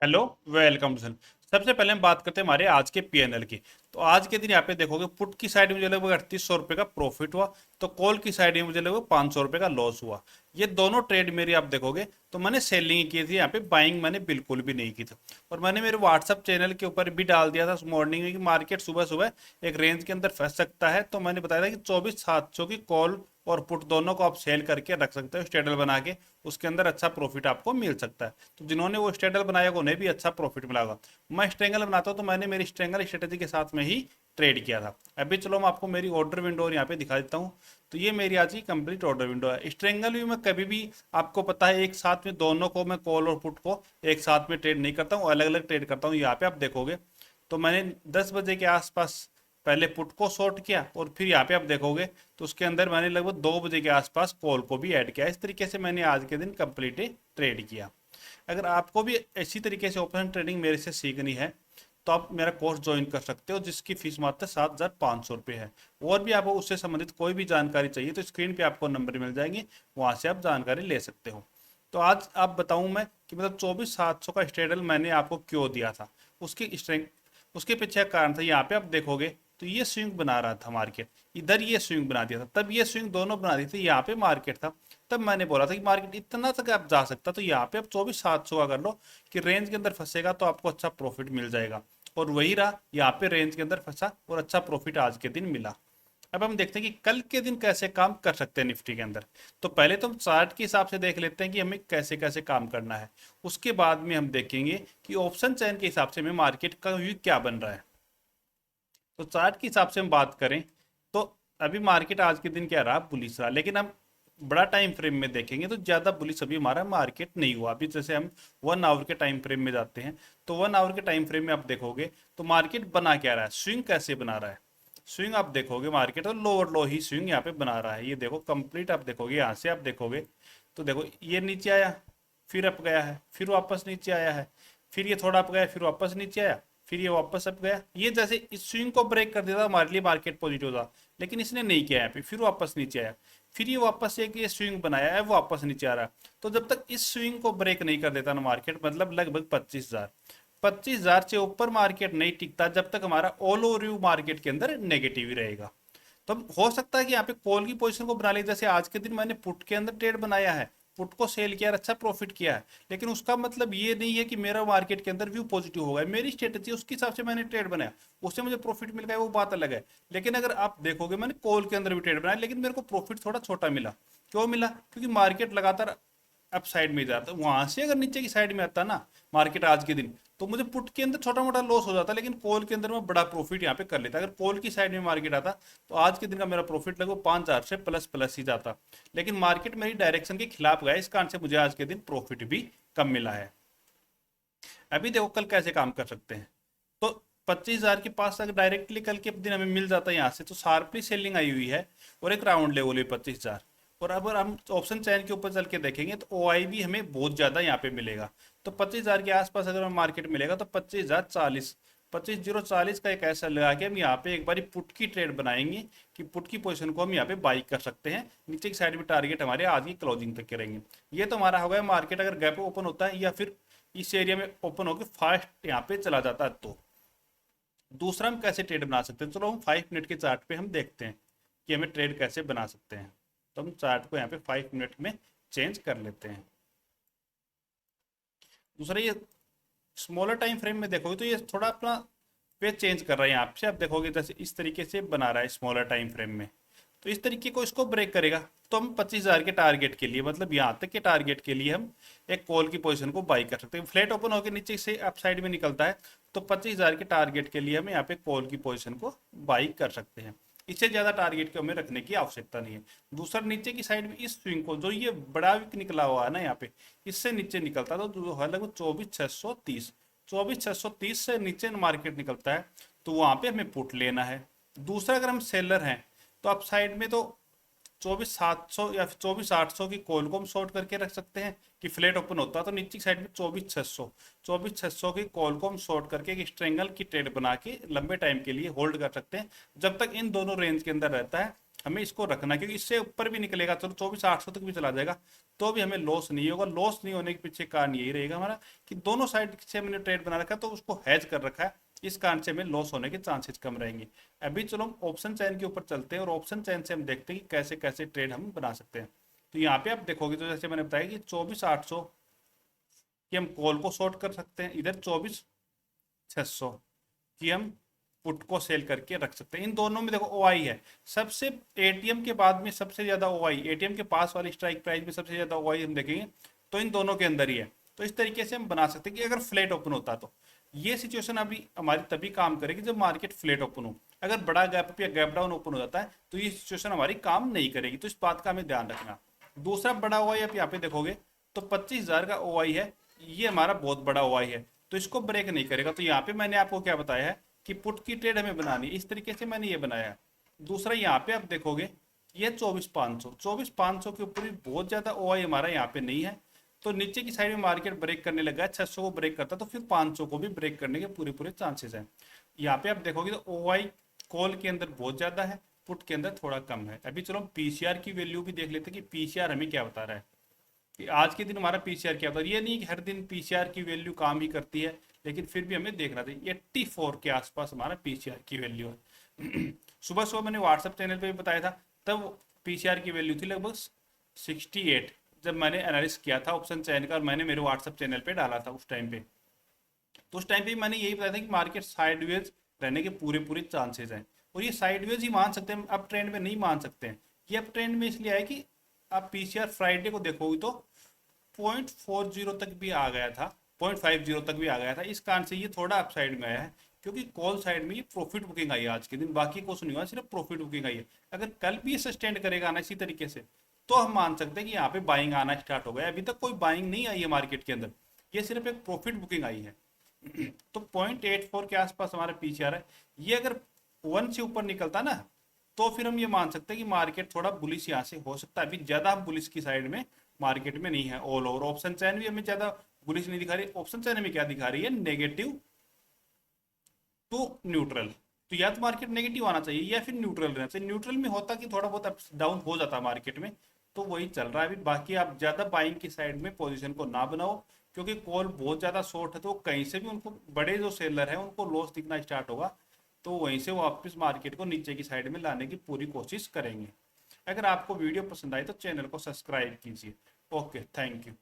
Hello, welcome to sir. सबसे पहले हम बात करते हैं हमारे आज के पीएनएल की। तो आज के दिन यहाँ पे देखोगे पुट की साइड में मुझे लगभग 3800 रुपये का प्रॉफिट हुआ। तो कॉल की साइड में मुझे लगभग 500 रुपये का लॉस हुआ। ये दोनों ट्रेड मेरी आप देखोगे तो मैंने सेलिंग ही की थी, यहाँ पे बाइंग मैंने बिल्कुल भी नहीं की थी। और मैंने मेरे व्हाट्सअप चैनल के ऊपर भी डाल दिया था मॉर्निंग में कि मार्केट सुबह सुबह एक रेंज के अंदर फंस सकता है। तो मैंने बताया था कि 24,700 की कॉल और पुट दोनों को आप सेल करके रख सकते हो स्टेडल बना के। उसके अंदर अच्छा प्रॉफिट आपको मिल सकता है। तो जिन्होंने वो स्टेडल बनाया उन्हें भी अच्छा प्रॉफिट मिला होगा। मैं स्ट्रेंगल बनाता हूँ तो मैंने मेरी स्ट्रेंगल स्ट्रेटेजी के साथ में ही ट्रेड किया था। अभी चलो मैं आपको मेरी ऑर्डर विंडो यहाँ पे दिखा देता हूँ। तो ये मेरी आज की कंप्लीट ऑर्डर विंडो है। स्ट्रेंगल भी मैं कभी भी, आपको पता है, एक साथ में दोनों को मैं कॉल और पुट को एक साथ में ट्रेड नहीं करता हूँ, अलग अलग ट्रेड करता हूँ। यहाँ पे आप देखोगे तो मैंने 10 बजे के आसपास पहले पुट को शॉर्ट किया और फिर यहाँ पे आप देखोगे तो उसके अंदर मैंने लगभग 2 बजे के आसपास कॉल को भी ऐड किया। इस तरीके से मैंने आज के दिन कंप्लीट ट्रेड किया। अगर आपको भी इसी तरीके से ऑप्शन ट्रेडिंग मेरे से सीखनी है तो आप मेरा कोर्स ज्वाइन कर सकते हो, जिसकी फीस मात्र 7,500 रुपये है। और भी आपको उससे संबंधित कोई भी जानकारी चाहिए तो स्क्रीन पे आपको नंबर मिल जाएंगे, वहाँ से आप जानकारी ले सकते हो। तो आज आप बताऊं मैं कि मतलब 24,700 का स्ट्रेडल मैंने आपको क्यों दिया था। उसकी स्ट्रेंथ, उसके पीछे का कारण था, यहाँ पे आप देखोगे तो ये स्विंग बना रहा था मार्केट, इधर ये स्विंग बना दिया था, तब ये स्विंग दोनों बना दी थी, यहाँ पे मार्केट था। तब मैंने बोला था कि मार्केट इतना तक आप जा सकता, तो यहाँ पे आप 24,700 का कर लो कि रेंज के अंदर फंसेगा तो आपको अच्छा प्रॉफिट मिल जाएगा। और वही रहा, यहाँ पे रेंज के अंदर फंसा और अच्छा प्रॉफिट आज के दिन मिला। अब हम देखते हैं कि कल के दिन कैसे काम कर सकते हैं निफ्टी के अंदर। तो पहले तो हम चार्ट के हिसाब से देख लेते हैं कि हमें कैसे कैसे काम करना है। उसके बाद में हम देखेंगे कि ऑप्शन चैन के हिसाब से हमें मार्केट का व्यू क्या बन रहा है। तो चार्ट के हिसाब से हम बात करें तो अभी मार्केट आज के दिन क्या रहा, बुलिश रहा। लेकिन हम बड़ा टाइम फ्रेम में देखेंगे तो ज़्यादा बुलिश अभी हमारा मार्केट नहीं हुआ। अभी जैसे हम 1 आवर के टाइम फ्रेम में जाते हैं तो 1 आवर के टाइम फ्रेम में आप देखोगे तो मार्केट बना क्या रहा है, स्विंग कैसे बना रहा है। स्विंग आप देखोगे मार्केट तो लोअर लो ही स्विंग यहाँ पे बना रहा है। ये देखो कंप्लीट आप देखोगे, यहाँ से आप देखोगे तो देखो ये नीचे आया, फिर अप गया है, फिर वापस नीचे आया है, फिर ये थोड़ा अप गया, फिर वापस नीचे आया, फिर ये वापस अप गया। ये जैसे इस स्विंग को ब्रेक कर देता हमारे लिए मार्केट पॉजिटिव था, लेकिन इसने नहीं किया यहाँ पे, फिर वापस नीचे आया, फिर ये वापस एक ये स्विंग बनाया है, वापस नीचे आ रहा है। तो जब तक इस स्विंग को ब्रेक नहीं कर देता ना मार्केट, मतलब लगभग 25,000 से ऊपर मार्केट नहीं टिकता जब तक हमारा ऑल ओवर व्यू मार्केट के अंदर नेगेटिव ही रहेगा। तो अब हो सकता है कि यहाँ पे कॉल की पोजीशन को बना ले, जैसे आज के दिन मैंने पुट के अंदर ट्रेड बनाया है, पुट को सेल किया और अच्छा प्रॉफिट किया है। लेकिन उसका मतलब ये नहीं है कि मेरा मार्केट के अंदर व्यू पॉजिटिव होगा। मेरी स्ट्रेटेजी उसके हिसाब से मैंने ट्रेड बनाया, उससे मुझे प्रॉफिट मिल गया, वो बात अलग है। लेकिन अगर आप देखोगे मैंने कॉल के अंदर भी ट्रेड बनाया, लेकिन मेरे को प्रॉफिट थोड़ा छोटा मिला। क्यों मिला? क्योंकि मार्केट लगातार अप साइड में जाता, वहां से अगर नीचे की साइड में आता ना मार्केट आज के दिन, तो मुझे पुट के अंदर छोटा मोटा लॉस हो जाता, लेकिन कॉल के अंदर मैं बड़ा प्रॉफिट यहाँ पे कर लेता। अगर कॉल की साइड में मार्केट आता तो आज के दिन का मेरा प्रॉफिट लगभग 5,000 से प्लस प्लस ही जाता। लेकिन मार्केट मेरी डायरेक्शन के खिलाफ गया, इस कारण से मुझे आज के दिन प्रॉफिट भी कम मिला है। अभी देखो कल कैसे काम कर सकते हैं। तो 25,000 के पास अगर डायरेक्टली कल के दिन हमें मिल जाता है यहाँ से, तो शार्पली सेलिंग आई हुई है और एक राउंड लेवल है 25,000। और अगर हम ऑप्शन चैन के ऊपर चल के देखेंगे तो ओ आई भी हमें बहुत ज़्यादा यहाँ पे मिलेगा। तो 25,000 के आसपास अगर हमें मार्केट मिलेगा तो 25,040, 25,040 का एक ऐसा लगा के हम यहाँ पे एक बारी पुट की ट्रेड बनाएंगे कि पुट की पोजीशन को हम यहाँ पे बाई कर सकते हैं। नीचे की साइड में टारगेट हमारे आज की क्लोजिंग तक के रहेंगे। ये तो हमारा हो गया मार्केट अगर गैप ओपन होता है या फिर इस एरिया में ओपन होकर फास्ट यहाँ पे चला जाता है। तो दूसरा हम कैसे ट्रेड बना सकते हैं, चलो हम 5 मिनट के चार्ट पे हम देखते हैं कि हमें ट्रेड कैसे बना सकते हैं। तो हम चार्ट को यहाँ पे 5 मिनट में चेंज कर लेते हैं। दूसरा ये स्मॉलर टाइम फ्रेम में देखोगे तो ये थोड़ा अपना पेज चेंज कर रहा है। यहाँ से आप देखोगे जैसे इस तरीके से बना रहा है स्मॉलर टाइम फ्रेम में, तो इस तरीके को इसको ब्रेक करेगा तो हम 25,000 के टारगेट के लिए, मतलब यहाँ तक के टारगेट के लिए हम एक कॉल की पोजीशन को बाई कर सकते हैं। फ्लैट ओपन होकर नीचे से अप साइड में निकलता है तो 25,000 के टारगेट के लिए हम यहाँ पे कॉल की पोजीशन को बाई कर सकते हैं। इससे ज़्यादा टारगेट को हमें रखने की आवश्यकता नहीं है। दूसरा नीचे की साइड में इस स्विंग को, जो ये बड़ा विक निकला हुआ है ना यहाँ पे, इससे नीचे निकलता है तो है लगभग 24,630, 24,630 से नीचे मार्केट निकलता है तो वहाँ पे हमें पुट लेना है। दूसरा अगर हम सेलर हैं तो आप साइड में तो 24,700 या फिर 24,800 की कॉल को हम शॉर्ट करके रख सकते हैं कि फ्लैट ओपन होता है तो नीचे की साइड में 24,600 की कॉल को हम शॉर्ट करके एक स्ट्रेंगल की ट्रेड बना के लंबे टाइम के लिए होल्ड कर सकते हैं। जब तक इन दोनों रेंज के अंदर रहता है हमें इसको रखना, क्योंकि इससे ऊपर भी निकलेगा, चलो 24,800 तक भी चला जाएगा तो भी हमें लॉस नहीं होगा। लॉस नहीं होने के पीछे कारण यही रहेगा हमारा कि दोनों साइड से हमने ट्रेड बना रखा है, तो उसको हैज कर रखा है, इस कारण से हमें लॉस होने के चांसेस कम रहेंगे। अभी चलो हम ऑप्शन चैन के ऊपर चलते हैं और ऑप्शन चैन से हम देखते हैं कि कैसे कैसे ट्रेड हम बना सकते हैं। तो यहाँ पे आप देखोगे तो जैसे मैंने बताया कि 24,800 कि हम कॉल को शॉर्ट कर सकते हैं, इधर 24,600 कि हम पुट को सेल करके रख सकते हैं। इन दोनों में देखो ओआई है सबसे, एटीएम के बाद में सबसे ज्यादा ओआई, एटीएम के पास वाली स्ट्राइक प्राइस में सबसे ज्यादा ओआई हम देखेंगे तो इन दोनों के अंदर ही है। तो इस तरीके से हम बना सकते हैं कि अगर फ्लैट ओपन होता तो ये सिचुएशन अभी हमारी तभी काम करेगी जब मार्केट फ्लैट ओपन हो। अगर बड़ा गैप अप या गैप डाउन ओपन हो जाता है तो ये सिचुएशन हमारी काम नहीं करेगी, तो इस बात का हमें ध्यान रखना। दूसरा बड़ा ओआई आप यहाँ पे देखोगे तो 25,000 का ओआई है, ये हमारा बहुत बड़ा ओआई है, तो इसको ब्रेक नहीं करेगा। तो यहाँ पे मैंने आपको क्या बताया है कि पुट की ट्रेड हमें बनानी, इस तरीके से मैंने ये बनाया है। दूसरा यहाँ पे आप देखोगे ये 24,500 के ऊपर भी बहुत ज्यादा ओआई हमारा यहाँ पे नहीं है, तो नीचे की साइड में मार्केट ब्रेक करने लगा है, 600 को ब्रेक करता तो फिर 500 को भी ब्रेक करने के पूरे पूरे चांसेस हैं। यहाँ पे आप देखोगे तो ओआई कॉल के अंदर बहुत ज्यादा है, पुट के अंदर थोड़ा कम है। अभी चलो पीसीआर की वैल्यू भी देख लेते हैं कि पीसीआर हमें क्या बता रहा है कि आज के दिन हमारा पीसीआर क्या बता रहा है। ये नहीं कि हर दिन पीसीआर की वैल्यू काम ही करती है, लेकिन फिर भी हमें देखना चाहिए। 84 के आसपास हमारा पीसीआर की वैल्यू है। सुबह सुबह मैंने व्हाट्सएप चैनल पे भी बताया था, तब पीसीआर की वैल्यू थी लगभग 68, जब मैंने एनालिस किया था ऑप्शन चैन का और मैंने मेरे व्हाट्सएप चैनल पे डाला था उस टाइम पे। तो उस टाइम पे मैंने यही बताया था कि मार्केट साइडवेज रहने के पूरे पूरे चांसेस हैं, और ये साइडवेज ही मान सकते हैं, अब ट्रेंड में नहीं मान सकते हैं। ये अब ट्रेंड में इसलिए आया कि आप पीसीआर फ्राइडे को देखोगे तो 0.40 तक भी आ गया था, 0.50 तक भी आ गया था, इस कारण से ये थोड़ा अपसाइड में आया है, क्योंकि कॉल साइड में ये प्रॉफिट बुकिंग आई है आज के दिन, बाकी कुछ नहीं हुआ, सिर्फ प्रॉफिट बुकिंग आई है। अगर कल भी सस्टेंड करेगा ना इसी तरीके से तो हम मान सकते हैं कि यहाँ पे बाइंग आना स्टार्ट हो गया। अभी तक कोई बाइंग नहीं आई है मार्केट के अंदर, ये सिर्फ एक प्रॉफिट बुकिंग आई है। तो 0.84 के आसपास हमारा पीछे आ रहा है, ये अगर 1 से ऊपर निकलता ना तो फिर हम ये मान सकते हैं कि मार्केट थोड़ा बुलिश यहाँ से हो सकता है। अभी ज्यादा हम बुलिश की साइड में मार्केट में नहीं है। ऑल ओवर ऑप्शन चैन भी हमें ज्यादा बुलिश नहीं दिखा रही, ऑप्शन चैन हमें क्या दिखा रही है, नेगेटिव टू न्यूट्रल। तो या तो मार्केट नेगेटिव आना चाहिए या फिर न्यूट्रल रहना चाहिए। न्यूट्रल में होता कि थोड़ा बहुत अप डाउन हो जाता मार्केट में, तो वही चल रहा है अभी। बाकी आप ज्यादा बाइंग की साइड में पोजीशन को ना बनाओ, क्योंकि कॉल बहुत ज्यादा शॉर्ट है, तो कहीं से भी उनको बड़े जो सेलर है उनको लॉस दिखना स्टार्ट होगा, तो वहीं से वापस मार्केट को नीचे की साइड में लाने की पूरी कोशिश करेंगे। अगर आपको वीडियो पसंद आए तो चैनल को सब्सक्राइब कीजिए। Okay, thank you.